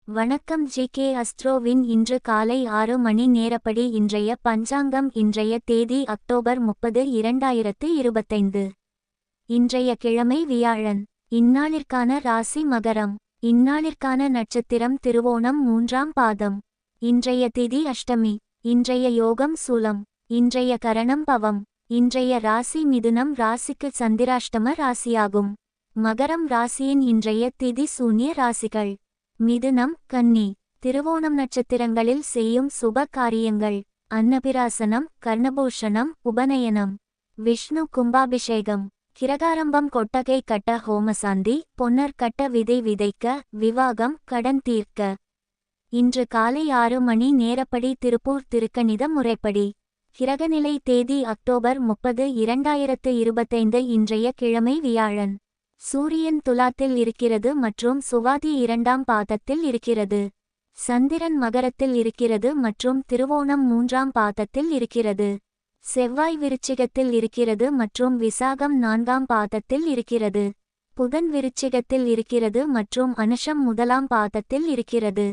வணக்கம் ஜி.கே. அஸ்ட்ரோவின் இன்று காலை 6 மணி நேரப்படி இன்றைய பஞ்சாங்கம். இன்றைய தேதி அக்டோபர் 30, 2025. இன்றைய கிழமை வியாழன். இந்நாளிற்கான ராசி மகரம். இந்நாளிற்கான நட்சத்திரம் திருவோணம் 3ஆம் பாதம். இன்றைய திதி அஷ்டமி. இன்றைய யோகம் சூலம். இன்றைய கரணம் பவம். இன்றைய ராசி மிதுனம். ராசிக்கு சந்திராஷ்டம ராசியாகும். மகரம் ராசியின் இன்றைய திதி சூன்ய ராசிகள்: மிதுனம், கன்னி. திருவோணம் நட்சத்திரங்களில் செய்யும் சுப காரியங்கள்: அன்னபிராசனம், கர்ணபூஷணம், உபநயனம், விஷ்ணு கும்பாபிஷேகம், கிரகாரம்பம், கொட்டகை கட்ட, ஹோமசாந்தி, பொன்னர் கட்ட, விதை விதைக்க, விவாகம், கடன் தீர்க்க. இன்று காலை 6 மணி நேரப்படி திருப்பூர் திருக்கணித முறைப்படி கிரகநிலை தேதி அக்டோபர் 30, 2025. இன்றைய கிழமை வியாழன். சூரியன் துலாத்தில் இருக்கிறது மற்றும் சுவாதி 2ஆம் பாதத்தில் இருக்கிறது. சந்திரன் மகரத்தில் இருக்கிறது மற்றும் திருவோணம் 3ஆம் பாதத்தில் இருக்கிறது. செவ்வாய் விருச்சிகத்தில் இருக்கிறது மற்றும் விசாகம் 4ஆம் பாதத்தில் இருக்கிறது. புதன் விருச்சிகத்தில் இருக்கிறது மற்றும் அனுஷம் 1ஆம் பாதத்தில் இருக்கிறது.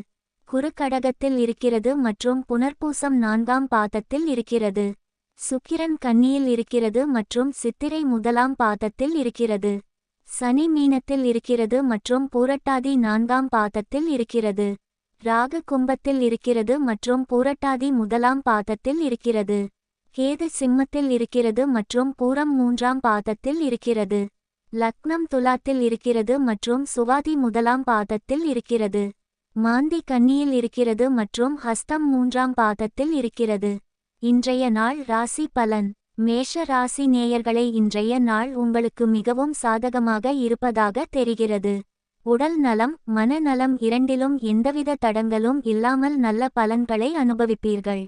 குரு கடகத்தில் இருக்கிறது மற்றும் புனர்பூசம் 4ஆம் பாதத்தில் இருக்கிறது. சுக்கிரன் கன்னியில் இருக்கிறது மற்றும் சித்திரை 1ஆம் பாதத்தில் இருக்கிறது. சனி மீனத்தில் இருக்கிறது மற்றும் பூரட்டாதி 4ஆம் பாதத்தில் இருக்கிறது. ராகு கும்பத்தில் இருக்கிறது மற்றும் பூரட்டாதி 1ஆம் பாதத்தில் இருக்கிறது. கேது சிம்மத்தில் இருக்கிறது மற்றும் பூரம் 3ஆம் பாதத்தில் இருக்கிறது. லக்னம் துலாத்தில் இருக்கிறது மற்றும் சுவாதி 1ஆம் பாதத்தில் இருக்கிறது. மாந்தி கன்னியில் இருக்கிறது மற்றும் ஹஸ்தம் 3ஆம் பாதத்தில் இருக்கிறது. இன்றைய நாள் ராசி பலன்: மேஷ ராசி நேயர்களை, இன்றைய நாள் உங்களுக்கு மிகவும் சாதகமாக இருப்பதாக தெரிகிறது. உடல் நலம், மனநலம் இரண்டிலும் எந்தவித தடங்களும் இல்லாமல் நல்ல பலன்களை அனுபவிப்பீர்கள்.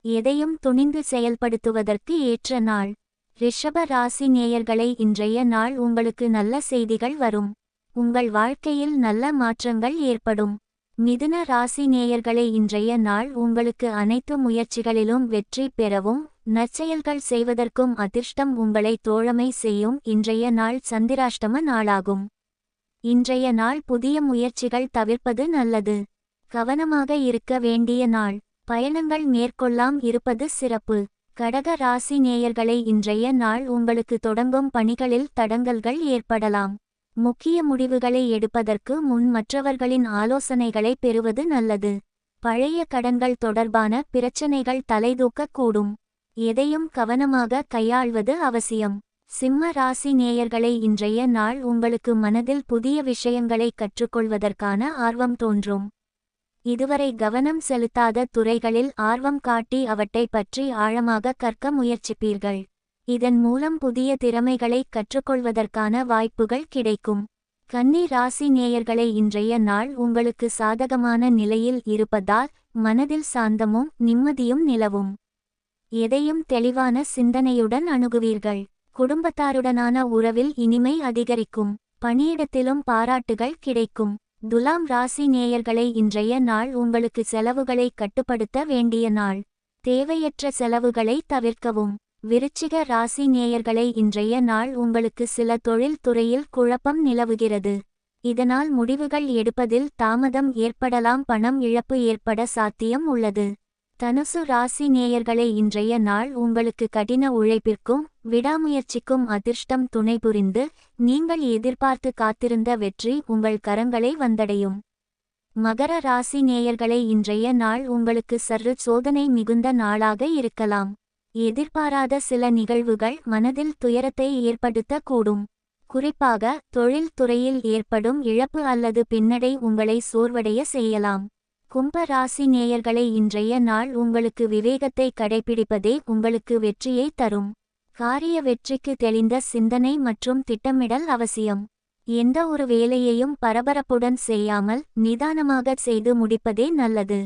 எதையும் துணிந்து செயல்படுத்துவதற்கு ஏற்ற நாள். ரிஷப ராசி நேயர்களை, இன்றைய நாள் உங்களுக்கு நல்ல செய்திகள் வரும். உங்கள் வாழ்க்கையில் நல்ல மாற்றங்கள் ஏற்படும். மிதுன ராசி நேயர்களை, இன்றைய நாள் உங்களுக்கு அனைத்து முயற்சிகளிலும் வெற்றி பெறவும் நற்செயல்கள் செய்வதற்கும் அதிர்ஷ்டம் உங்களை தோழமை செய்யும். இன்றைய நாள் சந்திராஷ்டம நாளாகும். இன்றைய நாள் புதிய முயற்சிகள் தவிர்ப்பது நல்லது. கவனமாக இருக்க வேண்டிய நாள். பயணங்கள் மேற்கொள்ளாம் இருப்பது சிறப்பு. கடக ராசி நேயர்களை, இன்றைய நாள் உங்களுக்கு தொடங்கும் பணிகளில் தடங்கல்கள் ஏற்படலாம். முக்கிய முடிவுகளை எடுப்பதற்கு முன் மற்றவர்களின் ஆலோசனைகளை பெறுவது நல்லது. பழைய கடன்கள் தொடர்பான பிரச்சனைகள் தலைதூக்கக்கூடும். எதையும் கவனமாக கையாள்வது அவசியம். சிம்ம ராசி நேயர்களை, இன்றைய நாள் உங்களுக்கு மனதில் புதிய விஷயங்களை கற்றுக்கொள்வதற்கான ஆர்வம் தோன்றும். இதுவரை கவனம் செலுத்தாத துறைகளில் ஆர்வம் காட்டி அவற்றை பற்றி ஆழமாக கற்க முயற்சிப்பீர்கள். இதன் மூலம் புதிய திறமைகளை கற்றுக்கொள்வதற்கான வாய்ப்புகள் கிடைக்கும். கன்னி ராசி நேயர்களை, இன்றைய நாள் உங்களுக்கு சாதகமான நிலையில் இருப்பதால் மனதில் சாந்தமும் நிம்மதியும் நிலவும். எதையும் தெளிவான சிந்தனையுடன் அணுகுவீர்கள். குடும்பத்தாருடனான உறவில் இனிமை அதிகரிக்கும். பணியிடத்திலும் பாராட்டுகள் கிடைக்கும். துலாம் ராசி நேயர்களை, இன்றைய நாள் உங்களுக்கு செலவுகளை கட்டுப்படுத்த வேண்டிய நாள். தேவையற்ற செலவுகளை தவிர்க்கவும். விருச்சிக ராசி நேயர்களை, இன்றைய நாள் உங்களுக்கு சில தொழில் துறையில் குழப்பம் நிலவுகிறது. இதனால் முடிவுகள் எடுப்பதில் தாமதம் ஏற்படலாம். பணம் இழப்பு ஏற்பட சாத்தியம் உள்ளது. தனுசு ராசி நேயர்களை, இன்றைய நாள் உங்களுக்கு கடின உழைப்பிற்கும் விடாமுயற்சிக்கும் அதிர்ஷ்டம் துணை புரிந்து நீங்கள் எதிர்பார்த்து காத்திருந்த வெற்றி உங்கள் கரங்களை வந்தடையும். மகர ராசி நேயர்களை, இன்றைய நாள் உங்களுக்கு சற்று சோதனை மிகுந்த நாளாக இருக்கலாம். எதிர்பாராத சில நிகழ்வுகள் மனதில் துயரத்தை ஏற்படுத்தக்கூடும். குறிப்பாக தொழில் துறையில் ஏற்படும் இழப்பு அல்லது பின்னடை உங்களை சோர்வடைய செய்யலாம். கும்ப ராசி நேயர்களை, இன்றைய நாள் உங்களுக்கு விவேகத்தை கடைபிடிப்பதே உங்களுக்கு வெற்றியை தரும். காரிய வெற்றிக்கு தெளிந்த சிந்தனை மற்றும் திட்டமிடல் அவசியம். எந்த ஒரு வேலையையும் பரபரப்புடன் செய்யாமல் நிதானமாக செய்து முடிப்பதே நல்லது.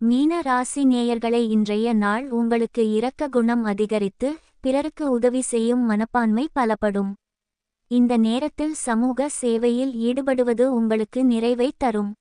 மீன ராசி நேயர்களை, இன்றைய நாள் உங்களுக்கு இரக்க குணம் அதிகரித்து பிறருக்கு உதவி செய்யும் மனப்பான்மை பலப்படும். இந்த நேரத்தில் சமூக சேவையில் ஈடுபடுவது உங்களுக்கு நிறைவை தரும்.